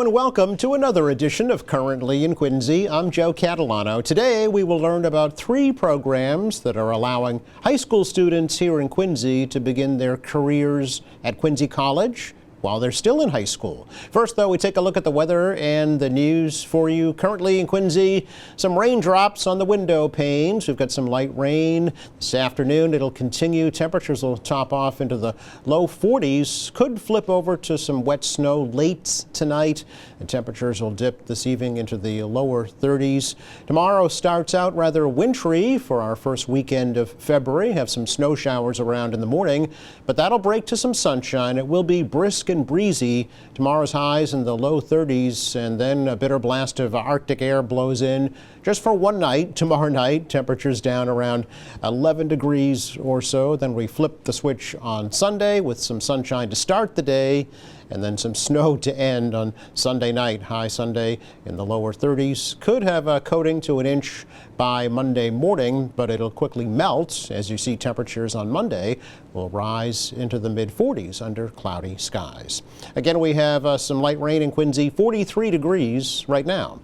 and welcome to another edition of Currently in Quincy. I'm Joe Catalano. Today we will learn about 3 programs that are allowing high school students here in Quincy to begin their careers at Quincy College while they're still in high school. First, though, we take a look at the weather and the news for you. Currently in Quincy, some raindrops on the window panes. We've got some light rain this afternoon. It'll continue. Temperatures will top off into the low 40s. Could flip over to some wet snow late tonight. And temperatures will dip this evening into the lower 30s. Tomorrow starts out rather wintry for our first weekend of February. Have some snow showers around in the morning, but that'll break to some sunshine. It will be brisk and breezy. Tomorrow's highs in the low 30s, and then a bitter blast of Arctic air blows in just for one night. Tomorrow night, temperatures down around 11 degrees or so. Then we flip the switch on Sunday with some sunshine to start the day, and then some snow to end on Sunday night. High Sunday in the lower 30s. Could have a coating to an inch by Monday morning, but it'll quickly melt as you see temperatures on Monday will rise into the mid-40s under cloudy skies. Again, we have some light rain in Quincy, 43 degrees right now.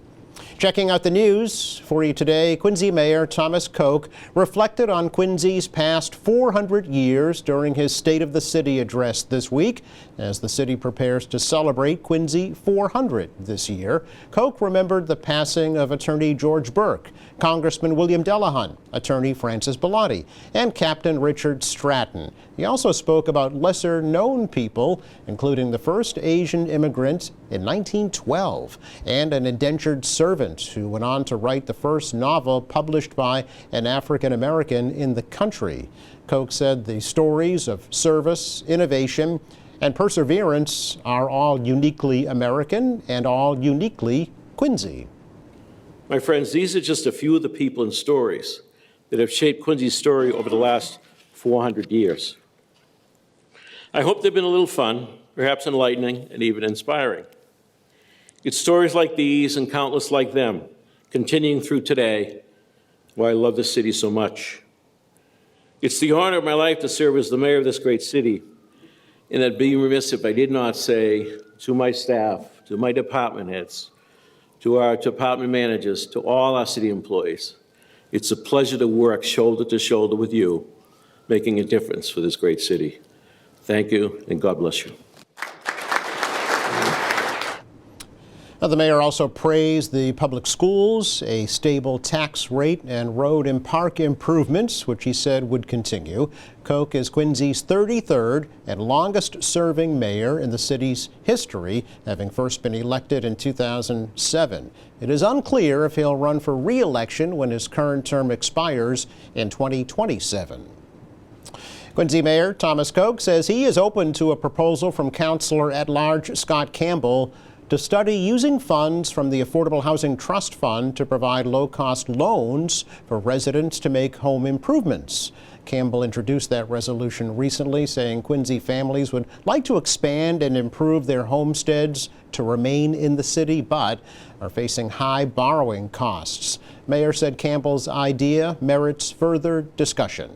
Checking out the news for you today, Quincy Mayor Thomas Koch reflected on Quincy's past 400 years during his State of the City address this week as the city prepares to celebrate Quincy 400 this year. Koch remembered the passing of Attorney George Burke, Congressman William Delahunt, Attorney Francis Bellotti, and Captain Richard Stratton. He also spoke about lesser-known people, including the first Asian immigrant in 1912 and an indentured servant who went on to write the first novel published by an African-American in the country. Koch said the stories of service, innovation, and perseverance are all uniquely American and all uniquely Quincy. My friends, these are just a few of the people and stories that have shaped Quincy's story over the last 400 years. I hope they've been a little fun, perhaps enlightening, and even inspiring. It's stories like these and countless like them, continuing through today, why I love this city so much. It's the honor of my life to serve as the mayor of this great city, and I'd be remiss if I did not say to my staff, to my department heads, to our department managers, to all our city employees, it's a pleasure to work shoulder to shoulder with you, making a difference for this great city. Thank you, and God bless you. Now, the mayor also praised the public schools, a stable tax rate, and road and park improvements, which he said would continue. Koch is Quincy's 33rd and longest-serving mayor in the city's history, having first been elected in 2007. It is unclear if he'll run for re-election when his current term expires in 2027. Quincy Mayor Thomas Koch says he is open to a proposal from Councilor at Large Scott Campbell to study using funds from the Affordable Housing Trust Fund to provide low-cost loans for residents to make home improvements. Campbell introduced that resolution recently, saying Quincy families would like to expand and improve their homesteads to remain in the city, but are facing high borrowing costs. Mayor said Campbell's idea merits further discussion.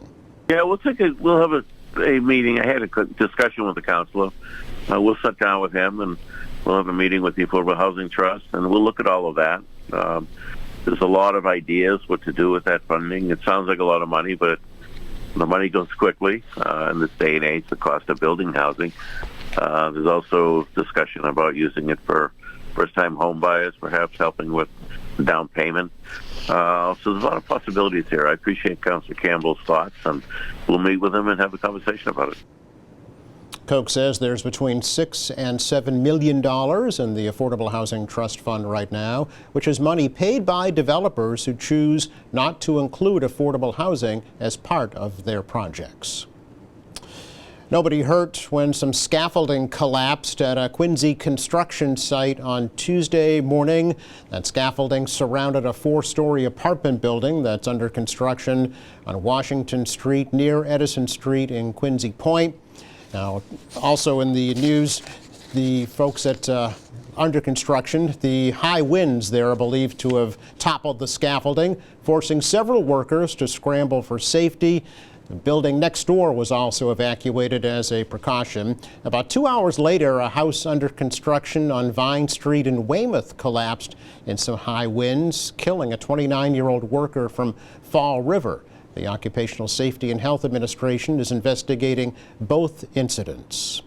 Yeah, we'll have a meeting. I had a discussion with the councilor. We'll sit down with him and we'll have a meeting with the Affordable Housing Trust, and we'll look at all of that. There's a lot of ideas what to do with that funding. It sounds like a lot of money, but the money goes quickly in this day and age, the cost of building housing. There's also discussion about using it for first-time home buyers, perhaps helping with down payment. So there's a lot of possibilities here. I appreciate Councilor Campbell's thoughts, and we'll meet with him and have a conversation about it. Koch says there's between $6 and $7 million in the Affordable Housing Trust Fund right now, which is money paid by developers who choose not to include affordable housing as part of their projects. Nobody hurt when some scaffolding collapsed at a Quincy construction site on Tuesday morning. That scaffolding surrounded a 4-story apartment building that's under construction on Washington Street near Edison Street in Quincy Point. Now, also in the news, the folks at under construction, the high winds there are believed to have toppled the scaffolding, forcing several workers to scramble for safety. The building next door was also evacuated as a precaution. About 2 hours later, a house under construction on Vine Street in Weymouth collapsed in some high winds, killing a 29-year-old worker from Fall River. The Occupational Safety and Health Administration is investigating both incidents.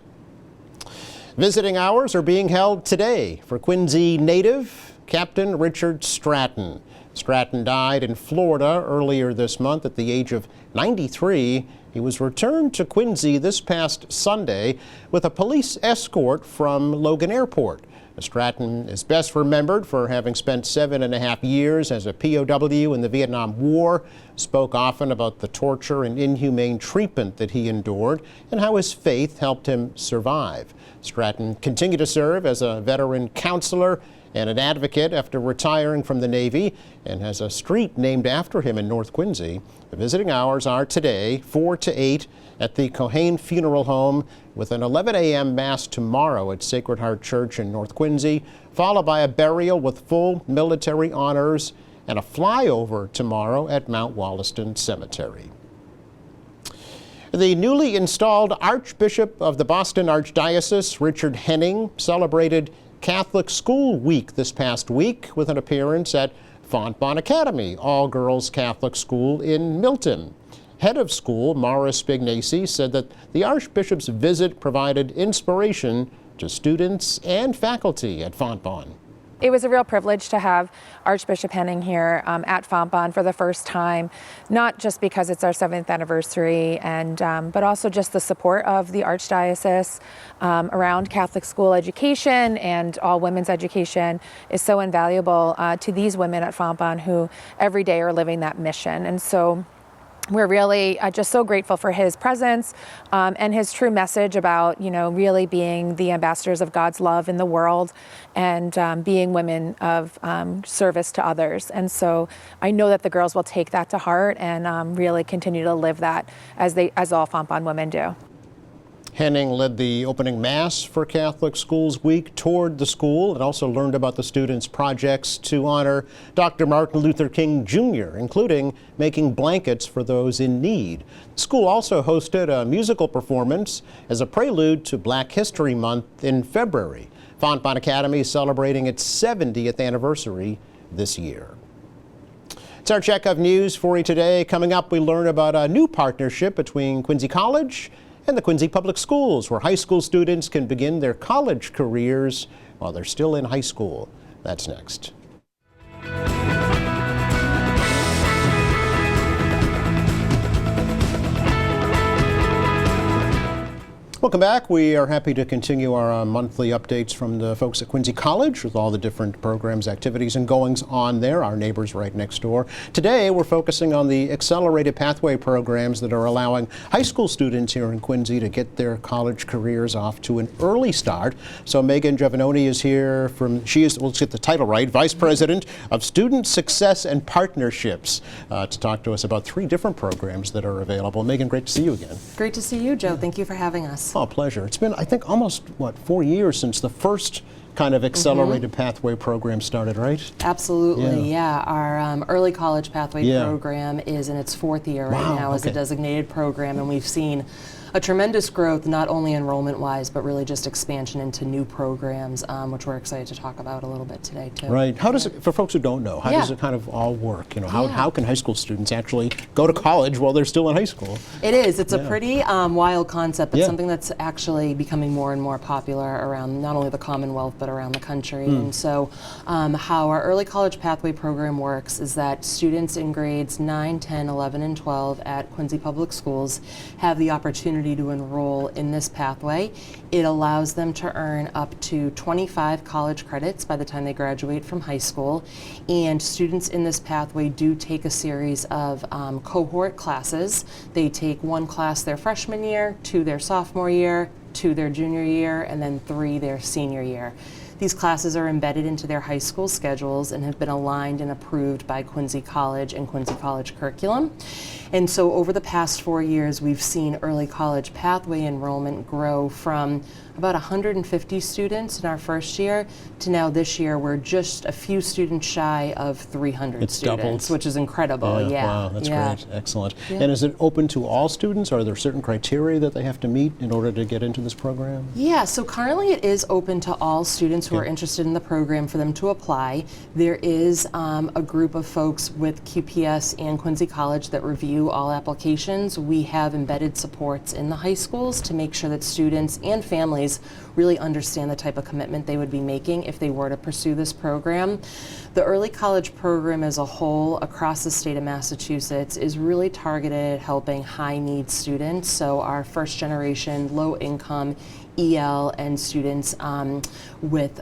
Visiting hours are being held today for Quincy native Captain Richard Stratton. Stratton died in Florida earlier this month at the age of 93. He was returned to Quincy this past Sunday with a police escort from Logan Airport. Stratton is best remembered for having spent 7.5 years as a POW in the Vietnam War, spoke often about the torture and inhumane treatment that he endured and how his faith helped him survive. Stratton continued to serve as a veteran counselor and an advocate after retiring from the Navy, and has a street named after him in North Quincy. The visiting hours are today 4 to 8 at the Cohane Funeral Home, with an 11 a.m. Mass tomorrow at Sacred Heart Church in North Quincy, followed by a burial with full military honors and a flyover tomorrow at Mount Wollaston Cemetery. The newly installed Archbishop of the Boston Archdiocese, Richard Henning, celebrated Catholic School Week this past week with an appearance at Fontbonne Academy, all-girls Catholic school in Milton. Head of school, Mara Spignacy, said that the Archbishop's visit provided inspiration to students and faculty at Fontbonne. It was a real privilege to have Archbishop Henning here at Fontbonne for the first time, not just because it's our 7th anniversary, and but also just the support of the Archdiocese around Catholic school education and all women's education is so invaluable to these women at Fontbonne who every day are living that mission. And so we're really just so grateful for his presence and his true message about, really being the ambassadors of God's love in the world and being women of service to others. And so I know that the girls will take that to heart and really continue to live that as all Fontbonne women do. Henning led the opening mass for Catholic Schools Week, toured the school, and also learned about the students' projects to honor Dr. Martin Luther King Jr., including making blankets for those in need. The school also hosted a musical performance as a prelude to Black History Month in February. Fontbonne Academy is celebrating its 70th anniversary this year. It's our check of news for you today. Coming up, we learn about a new partnership between Quincy College and the Quincy Public Schools, where high school students can begin their college careers while they're still in high school. That's next. Welcome back. We are happy to continue our monthly updates from the folks at Quincy College with all the different programs, activities, and goings on there, our neighbors right next door. Today, we're focusing on the accelerated pathway programs that are allowing high school students here in Quincy to get their college careers off to an early start. So Megan Giovannoni is here let's get the title right, Vice President of Student Success and Partnerships, to talk to us about 3 different programs that are available. Megan, great to see you again. Great to see you, Joe. Thank you for having us. Oh, pleasure. It's been, I think, almost, 4 years since the first kind of accelerated pathway program started, right? Absolutely, yeah. Our early college pathway program is in its 4th year right now as a designated program, and we've seen a tremendous growth, not only enrollment-wise, but really just expansion into new programs, which we're excited to talk about a little bit today, too. Right. How does it, for folks who don't know, how does it kind of all work? How can high school students actually go to college while they're still in high school? It is. It's a pretty wild concept, but something that's actually becoming more and more popular around not only the Commonwealth, but around the country. And so how our early college pathway program works is that students in grades 9, 10, 11, and 12 at Quincy Public Schools have the opportunity to enroll in this pathway. It allows them to earn up to 25 college credits by the time they graduate from high school, and students in this pathway do take a series of cohort classes. They take 1 class their freshman year, 2 their sophomore year, 2 their junior year, and then 3 their senior year. These classes are embedded into their high school schedules and have been aligned and approved by Quincy College and Quincy College curriculum. And so over the past 4 years, we've seen early college pathway enrollment grow from about 150 students in our first year to now this year we're just a few students shy of 300 It's students, doubled. which is incredible. Yeah. Wow, that's yeah. great. Excellent. And is it open to all students? Are there certain criteria that they have to meet in order to get into this program? Yeah, so currently it is open to all students who are interested in the program for them to apply. There is a group of folks with QPS and Quincy College that review all applications. We have embedded supports in the high schools to make sure that students and families really understand the type of commitment they would be making if they were to pursue this program. The early college program as a whole across the state of Massachusetts is really targeted at helping high needs students, so our first generation, low income, EL, and students with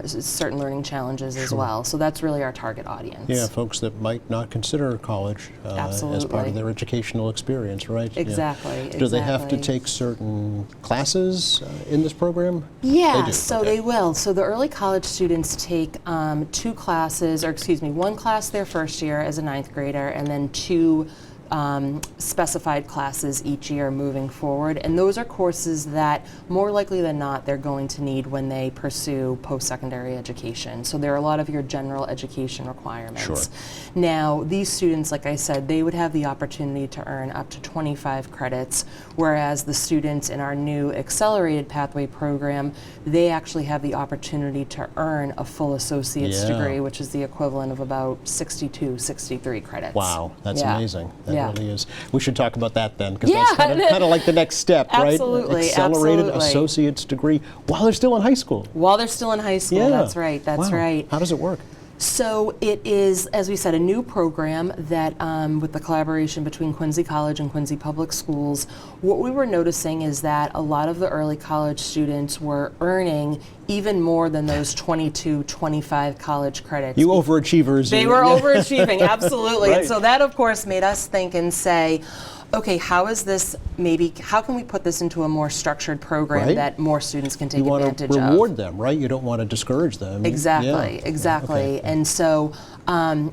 certain learning challenges as well. So that's really our target audience. Yeah, folks that might not consider college as part Absolutely. of their educational experience, right? Yeah. Exactly. Do they have to exactly. take certain classes in this program? Yeah, They do, so okay. they will. So the early college students take two classes, or excuse me, one class their first year as a ninth grader, and then two specified classes each year moving forward. And those are courses that more likely than not they're going to need when they pursue post-secondary education. So there are a lot of your general education requirements. Sure. Now, these students, like I said, they would have the opportunity to earn up to 25 credits, whereas the students in our new accelerated pathway program, they actually have the opportunity to earn a full associate's Yeah. degree, which is the equivalent of about 62, 63 credits. Wow, that's Yeah. amazing. That Yeah. really is. We should talk about that then, because Yeah. that's kind of like the next step, right? Absolutely, Accelerated absolutely. associate's degree while they're still in high school. While they're still in high school, Yeah. that's right, that's Wow. right. How does it work? So it is, as we said, a new program that, with the collaboration between Quincy College and Quincy Public Schools, what we were noticing is that a lot of the early college students were earning even more than those 22, 25 college credits. You overachievers. They you- were overachieving, absolutely. Right. And so that, of course, made us think and say, okay, how can we put this into a more structured program Right. that more students can take You want advantage to of? reward them, right? You don't want to discourage them. Exactly, Yeah. exactly. Okay. And so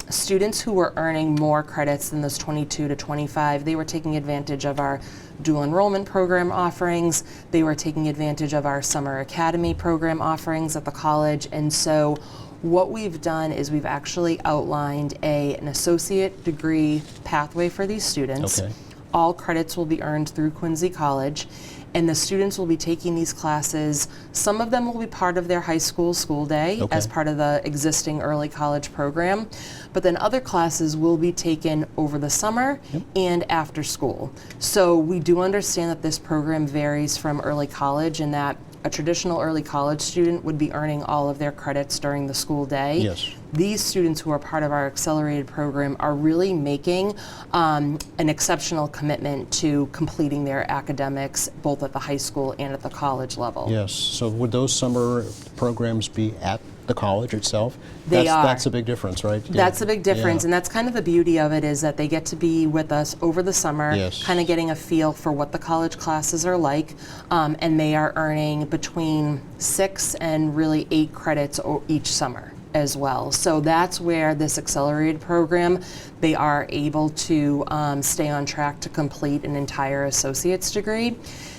students who were earning more credits than those 22 to 25, they were taking advantage of our dual enrollment program offerings. They were taking advantage of our summer academy program offerings at the college. And so what we've done is we've actually outlined an associate degree pathway for these students. Okay. All credits will be earned through Quincy College, and the students will be taking these classes. Some of them will be part of their high school day Okay. as part of the existing early college program, but then other classes will be taken over the summer and after school. So we do understand that this program varies from early college in that a traditional early college student would be earning all of their credits during the school day. Yes. These students who are part of our accelerated program are really making an exceptional commitment to completing their academics both at the high school and at the college level. Yes. So would those summer programs be at the college itself? They are. That's a big difference, right? Yeah. That's a big difference, Yeah. and that's kind of the beauty of it is that they get to be with us over the summer, Yes. kind of getting a feel for what the college classes are like, and they are earning between 6 and really 8 credits each summer as well. So that's where this accelerated program, they are able to stay on track to complete an entire associate's degree.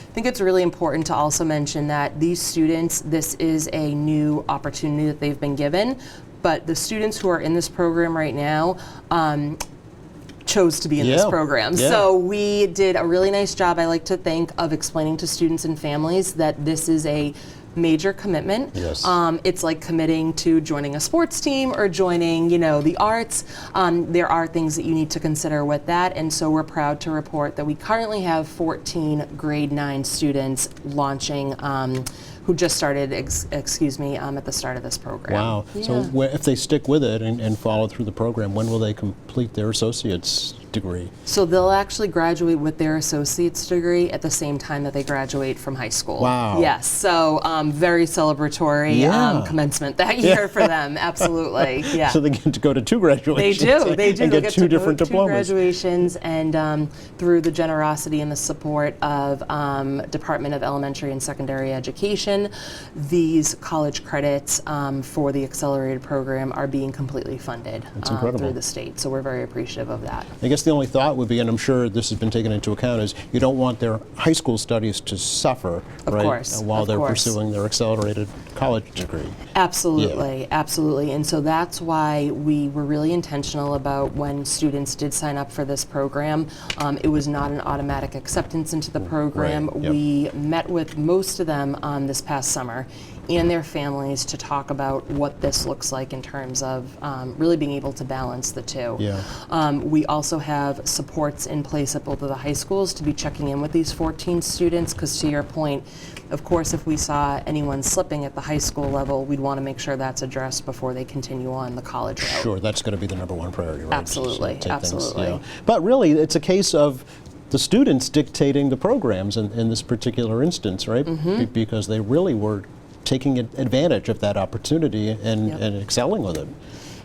I think it's really important to also mention that these students, this is a new opportunity that they've been given, but the students who are in this program right now chose to be in this Yeah. program. Yeah. So we did a really nice job, I like to think, of explaining to students and families that this is a major commitment. Yes. It's like committing to joining a sports team or joining, the arts. There are things that you need to consider with that, and so we're proud to report that we currently have 14 grade 9 students launching who just started, at the start of this program. Wow. Yeah. So if they stick with it and follow through the program, when will they complete their associate's degree? So they'll actually graduate with their associate's degree at the same time that they graduate from high school. Wow. Yes, so very celebratory Yeah. commencement that year for them, absolutely, yeah. So they get to go to 2 They graduations. do, they do. And They'll get to 2 go different to diplomas. graduations, and through the generosity and the support of Department of Elementary and Secondary Education, education, these college credits for the accelerated program are being completely funded incredible. through the state. So we're very appreciative of that. I guess the only thought would be, and I'm sure this has been taken into account, is you don't want their high school studies to suffer, Of right, course, while of they're course. pursuing their accelerated college degree. Absolutely, absolutely. And so that's why we were really intentional about when students did sign up for this program. It was not an automatic acceptance into the program. Right, yep. We met with most of them this past summer and their families to talk about what this looks like in terms of really being able to balance the two. Yeah. We also have supports in place at both of the high schools to be checking in with these 14 students, because to your point, of course, if we saw anyone slipping at the high school level, we'd want to make sure that's addressed before they continue on the college route. Sure, that's going to be the number one priority, right? Absolutely, Take things, absolutely. yeah. But really, it's a case of the students dictating the programs in this particular instance, right? Because they really were taking advantage of that opportunity and excelling with it.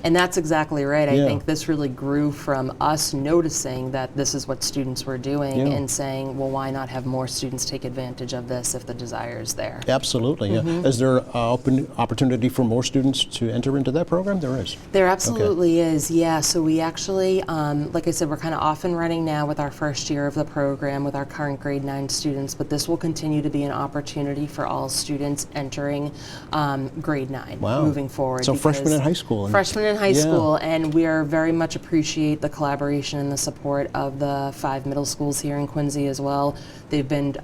And that's exactly right. I Yeah. think this really grew from us noticing that this is what students were doing Yeah. and saying, well, why not have more students take advantage of this if the desire is there? Absolutely, yeah. Is there open opportunity for more students to enter into that program? There is. There absolutely is, yeah. So we actually, like I said, we're kind of off and running now with our first year of the program with our current grade 9 students, but this will continue to be an opportunity for all students entering grade 9 Wow. moving forward. So freshmen because in high school. Freshmen in high Yeah. school, and we are very much appreciate the collaboration and the support of the 5 middle schools here in Quincy as well. They've been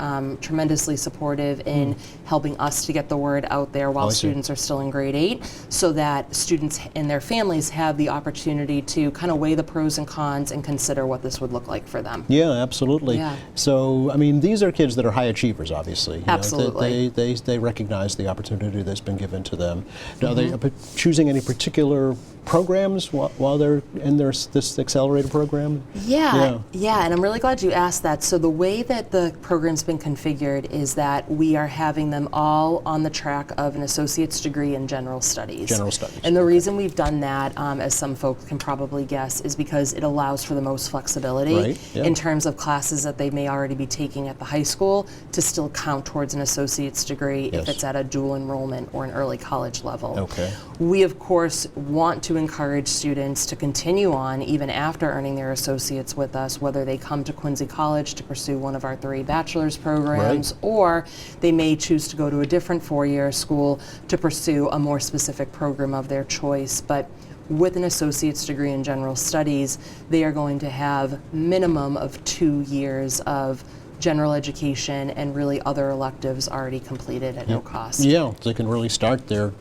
tremendously supportive in helping us to get the word out there while I see. students are still in grade 8, so that students and their families have the opportunity to kind of weigh the pros and cons and consider what this would look like for them. Yeah, absolutely. Yeah. So, I mean, these are kids that are high achievers, obviously. You know, Absolutely. they recognize the opportunity that's been given to them. Now, they choosing any particular programs while they're in this accelerated program? Yeah, and I'm really glad you asked that. So the way that the program's been configured is that we are having them all on the track of an associate's degree in general studies. General studies. And the reason we've done that, as some folks can probably guess, is because it allows for the most flexibility Right, yeah. in terms of classes that they may already be taking at the high school to still count towards an associate's degree Yes. if it's at a dual enrollment or an early college level. Okay. We, of course, want to encourage students to continue on even after earning their associates with us, whether they come to Quincy College to pursue one of our 3 bachelor's programs, or they may choose to go to a different 4-year school to pursue a more specific program of their choice. But with an associate's degree in general studies, they are going to have minimum of 2 years of general education and really other electives already completed at no cost. Yeah, they can really start their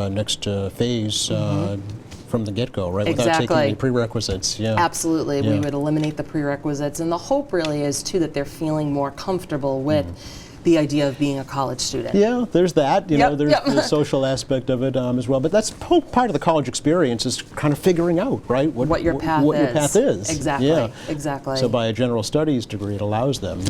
next phase from the get-go, right? Without taking Exactly. any prerequisites. Yeah. Absolutely. Yeah. We would eliminate the prerequisites. And the hope really is, too, that they're feeling more comfortable with the idea of being a college student. Yeah, there's that. You know, Yep, there's yep. the social aspect of it as well. But that's part of the college experience is kind of figuring out, right? What your path what is. your path is. Exactly, Yeah. exactly. So by a general studies degree, it allows them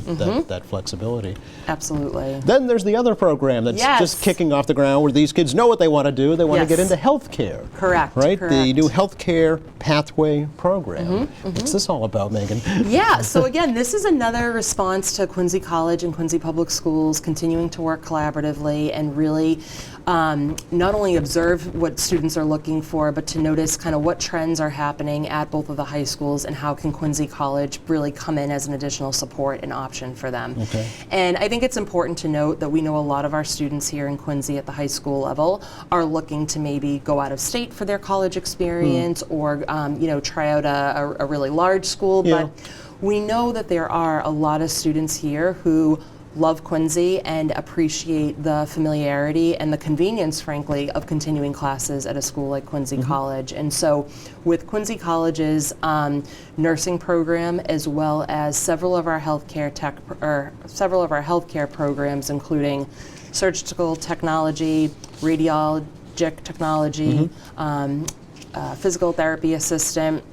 that flexibility. Absolutely. Then there's the other program that's Yes. just kicking off the ground where these kids know what they want to do. They want to get Yes. into healthcare. Correct, Right? The correct. new healthcare pathway program. What's this all about, Megan? Yeah, so again, this is another response to Quincy College and Quincy Public Schools continuing to work collaboratively and really not only observe what students are looking for, but to notice kind of what trends are happening at both of the high schools and how can Quincy College really come in as an additional support and option for them. Okay. And I think it's important to note that we know a lot of our students here in Quincy at the high school level are looking to maybe go out of state for their college experience or try out a really large school. Yeah. But we know that there are a lot of students here who love Quincy and appreciate the familiarity and the convenience, frankly, of continuing classes at a school like Quincy College. And so with Quincy College's nursing program, as well as several of our healthcare programs, including surgical technology, radiologic technology, physical therapy assistant,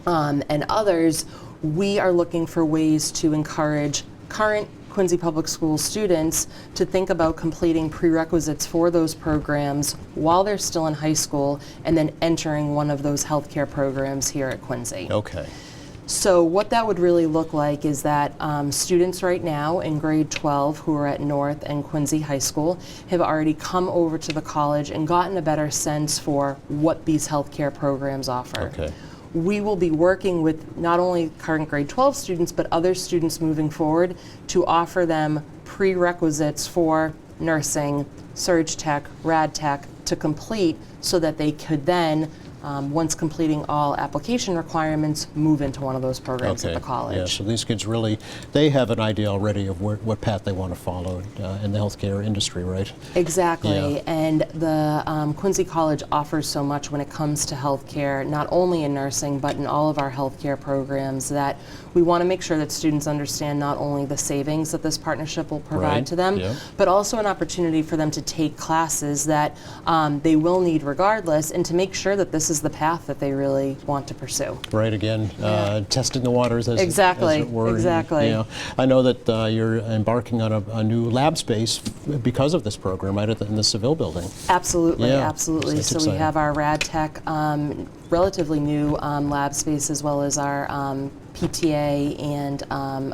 and others, we are looking for ways to encourage current Quincy Public Schools students to think about completing prerequisites for those programs while they're still in high school and then entering one of those healthcare programs here at Quincy. Okay. So what that would really look like is that students right now in grade 12 who are at North and Quincy High School have already come over to the college and gotten a better sense for what these healthcare programs offer. Okay. We will be working with not only current grade 12 students, but other students moving forward to offer them prerequisites for nursing, surge tech, rad tech to complete so that they could then, once completing all application requirements, move into one of those programs at the college. Yeah, so these kids really, they have an idea already of what path they want to follow in the healthcare industry, right? Exactly, Yeah. and the Quincy College offers so much when it comes to healthcare, not only in nursing, but in all of our healthcare programs, that we want to make sure that students understand not only the savings that this partnership will provide Right, to them, yeah. but also an opportunity for them to take classes that they will need regardless, and to make sure that this is the path that they really want to pursue. Right, again, testing the waters as, Exactly, as it were. exactly. Yeah. I know that you're embarking on a new lab space because of this program, right, in the Seville building. Absolutely, Yeah, absolutely. that's So exciting. we have our rad tech relatively new lab space, as well as our PTA and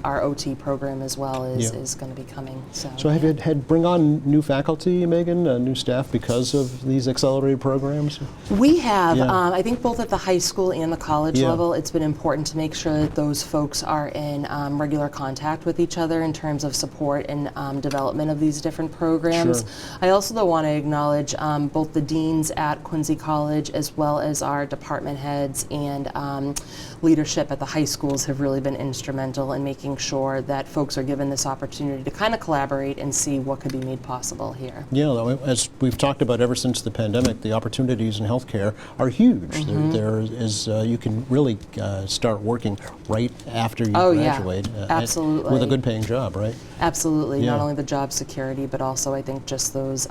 our OT program as well Yeah. is going to be coming. So have you had bring on new faculty, Megan, new staff because of these accelerated programs? We have, Yeah. I think both at the high school and the college Yeah. level, it's been important to make sure that those folks are in regular contact with each other in terms of support and development of these different programs. Sure. I also though want to acknowledge both the deans at Quincy College as well as our department heads and leadership at the high schools have really been instrumental in making sure that folks are given this opportunity to kind of collaborate and see what could be made possible here. Yeah, as we've talked about ever since the pandemic, the opportunities in healthcare are huge. Mm-hmm. There is you can really start working right after you Oh, yeah. graduate, Absolutely. with a good paying job, right? Absolutely, Yeah. not only the job security, but also I think just those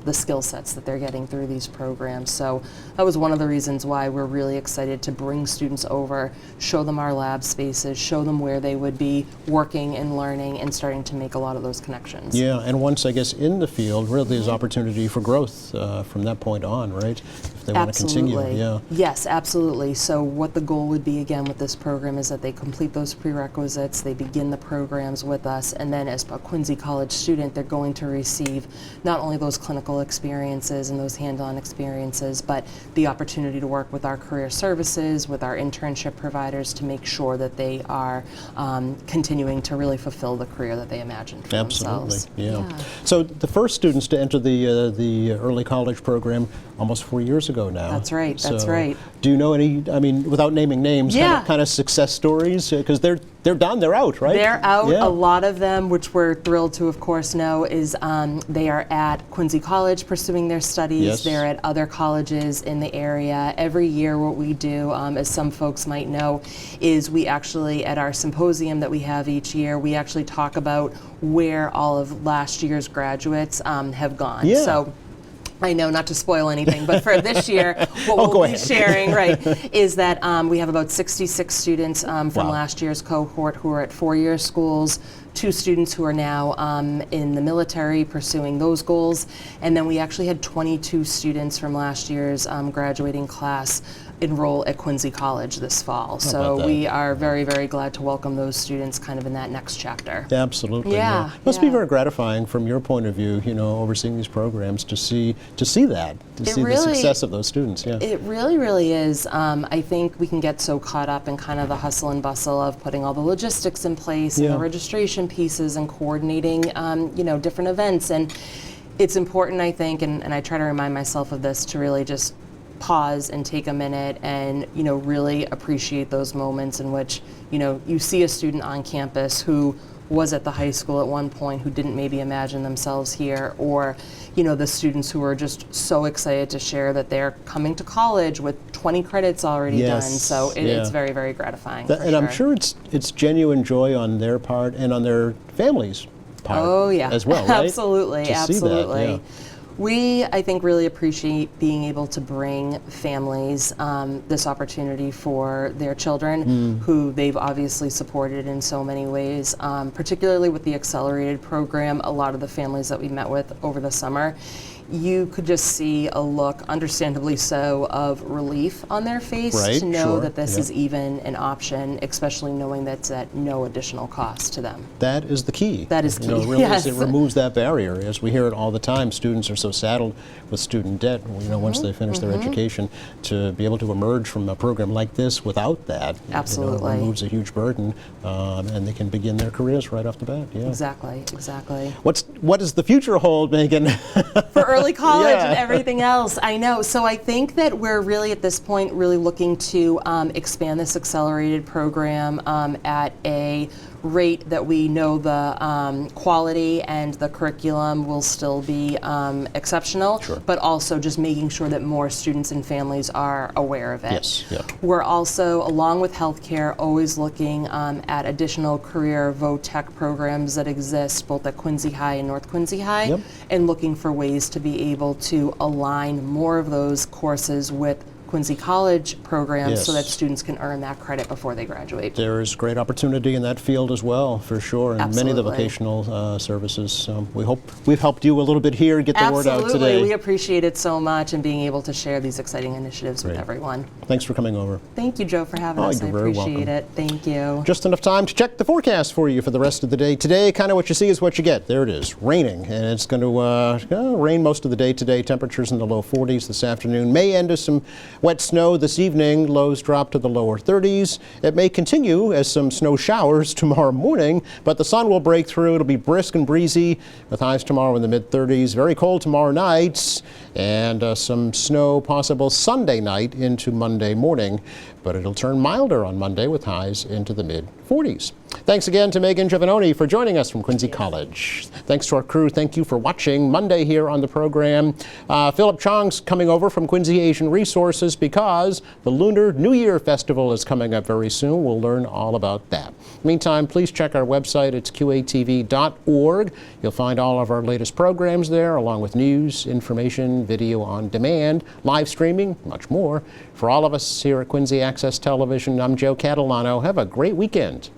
the skill sets that they're getting through these programs. So that was one of the reasons why we're really excited to bring students over, show them our lab spaces, show them where they would be working and learning and starting to make a lot of those connections. Yeah, and once I guess in the field, really Mm-hmm. there's opportunity for growth from that point on, right? If they want to continue, Absolutely. yeah. Yes, absolutely. So what the goal would be again with this program is that they complete those prerequisites, they begin the programs with us, and then as a Quincy College student, they're going to receive not only those clinical experiences and those hands-on experiences, but the opportunity to work with our career services, with our internship providers to make sure that they are continuing to really fulfill the career that they imagined for Absolutely, themselves. yeah. So the first students to enter the early college program almost 4 years ago now. That's right, that's So right. Do you know any, I mean, without naming names, Yeah. kind of success stories? Because they're done, they're out, right? They're out. Yeah. A lot of them, which we're thrilled to, of course, know, is they are at Quincy College pursuing their studies. Yes. They're at other colleges in the area. Every year, what we do, as some folks might know, is we actually, at our symposium that we have each year, we actually talk about where all of last year's graduates have gone. Yeah. So I know, not to spoil anything, but for this year, what Oh, go we'll be ahead. sharing, right, is that we have about 66 students from Wow. last year's cohort who are at four-year schools, 2 students who are now in the military pursuing those goals, and then we actually had 22 students from last year's graduating class enroll at Quincy College this fall. about So that? we are very, very glad to welcome those students kind of in that next chapter. Absolutely. Yeah, Must be yeah. very gratifying from your point of view, you know, overseeing these programs to see that, to It see the really- success of those students. Yeah. It really, really is. I think we can get so caught up in kind of the hustle and bustle of putting all the logistics in place and Yeah. the registration pieces and coordinating, different events. And it's important, I think, and I try to remind myself of this, to really just pause and take a minute and, really appreciate those moments in which, you see a student on campus who was at the high school at one point who didn't maybe imagine themselves here, or the students who are just so excited to share that they're coming to college with 20 credits already done. Yes, So yeah. it's very, very gratifying. That- for and I'm sure it's genuine joy on their part and on their families' part Oh yeah, as well, right? Absolutely, To see that, absolutely. yeah. We, I think, really appreciate being able to bring families this opportunity for their children, who they've obviously supported in so many ways. Particularly with the accelerated program, a lot of the families that we met with over the summer, you could just see a look, understandably so, of relief on their face Right, to know sure, that this yeah. is even an option, especially knowing that's at no additional cost to them. That is the key. That is You know, key, really yes. It removes that barrier. As we hear it all the time, students are so saddled with student debt, you know, once they finish their education, to be able to emerge from a program like this without that, you know, Absolutely. removes a huge burden, and they can begin their careers right off the bat. Yeah. Exactly, exactly. What does the future hold, Megan? For early college Yeah. and everything else. I know. So I think that we're really at this point really looking to expand this accelerated program at a rate that we know the quality and the curriculum will still be exceptional, Sure. but also just making sure that more students and families are aware of it. Yes, yeah. We're also, along with healthcare, always looking at additional career vo-tech programs that exist both at Quincy High and North Quincy High, Yep. and looking for ways to be able to align more of those courses with Quincy College programs so that Yes. students can earn that credit before they graduate. There is great opportunity in that field as well, for sure, and many of the Absolutely. vocational services. We hope we've helped you a little bit here, get the word out Absolutely. today. We appreciate it so much and being able to share these exciting initiatives with Great. everyone. Thanks for coming over. Thank you, Joe, for having Oh, us. I you're very appreciate welcome. it. Thank you. Just enough time to check the forecast for you for the rest of the day. Today, kind of what you see is what you get. There it is, raining, and it's going to rain most of the day today. Temperatures in the low 40s this afternoon. May end with some wet snow this evening. Lows drop to the lower 30s. It may continue as some snow showers tomorrow morning, but the sun will break through. It'll be brisk and breezy with highs tomorrow in the mid-30s. Very cold tomorrow night, and some snow possible Sunday night into Monday morning. But it'll turn milder on Monday with highs into the mid-40s. Thanks again to Megan Giovannoni for joining us from Quincy College. Thanks to our crew. Thank you for watching Monday here on the program. Philip Chong's coming over from Quincy Asian Resources because the Lunar New Year Festival is coming up very soon. We'll learn all about that. Meantime, please check our website. It's qatv.org. You'll find all of our latest programs there, along with news, information, video on demand, live streaming, much more. For all of us here at Quincy Access Television, I'm Joe Catalano. Have a great weekend.